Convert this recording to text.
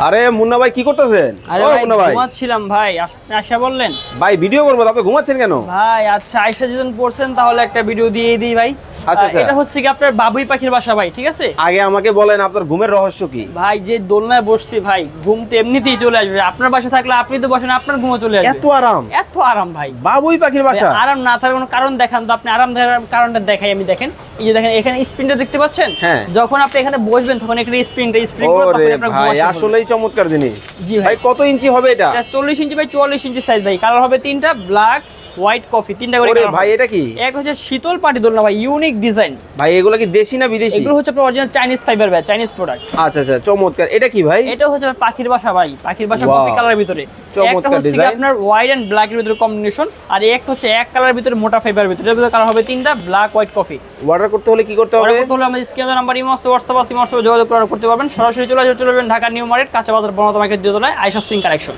আরে মুন্না ভাই কি করতেছেন? আরে ও ভাই মুন্না ভাই, ঘুমাচ্ছিলাম ভাই, আপনি আশা বললেন ভাই ভিডিও করবো তো, আপনি ঘুমাচ্ছেন কেন? ভাই আচ্ছা আইসা যখন পড়ছেন তাহলে একটা ভিডিও দিয়ে দিই ভাই। আচ্ছা, আচ্ছা। এটা হচ্ছে কি আপনার বাবুই পাখির বাসা ভাই, ঠিক আছে? আগে আমাকে বলেন আপনার ঘুমের রহস্য কি? ভাই যে দোলনায় বসছি ভাই, ঘুম তো এমনিতেই চলে আসবে। আপনার বাসা থাকলে আপনি তো বসেন, আপনার ঘুমও চলে আসবে। এত আরাম? এত আরাম ভাই। বাবুই পাখির বাসা? আরাম না থাকার কোনো কারণ দেখান তো, আপনি আরাম থাকার কারণটা দেখাই আমি। দেখেন এই যে দেখেন এখানে স্প্রিনটা দেখতে পাচ্ছেন? হ্যাঁ। যখন আপনি এখানে বসবেন তখন এখানে স্প্রিন করে ওরে তখন আপনার ঘুম ভাই, আসবে। আসলেই চমৎকার জিনিস। জি ভাই ভাই। কত ইঞ্চি হবে এটা? এটা 40 ইঞ্চি বাই 44 ইঞ্চি সাইজ ভাই। কালার হবে তিনটা, ব্ল্যাক, হোয়াইট, কফি, তিনটা করে ওরে কালার। ভাই এটা কি? একটা হচ্ছে শীতল পাটি দোলনা ভাই, ইউনিক ডিজাইন। ভাই এগুলো কি দেশি না বিদেশি? এগুলো হচ্ছে আপনার অরিজিনাল চাইনিজ ফাইবার ভাই, চাইনিজ প্রোডাক্ট। আচ্ছা আচ্ছা, চমৎকার। এটা কি ভাই? এটা হচ্ছে আপনার পাখির বাসা ভাই, পাখির বাসা Wow, কফি কালারের ভিতরে। চমৎকার একটা হচ্ছে কি ডিজাইন। আপনার হোয়াইট এন্ড ব্ল্যাক এর ভিতরে কম্বিনেশন, আর একটা হচ্ছে এক কালারের ভিতরে মোটা ফাইবারের ভিতরে। এর ভিতরে কালার হবে তিনটা, ব্ল্যাক, হোয়াইট, কফি। অর্ডার করতে হলে কি করতে হবে? অর্ডার করতে হলে আমাদের স্ক্রিনে নাম্বার, ইমো, হোয়াটসঅ্যাপ আছে, হোয়াটসঅ্যাপে যোগাযোগ করে অর্ডার করতে পারবেন। সরাসরি চলে আসবেন ঢাকা নিউ মার্কেট, কাঁচা বাজার, বনতা মার্কেট, দ্বিতীয় তলায়, আয়েশা সুইং কালেকশন।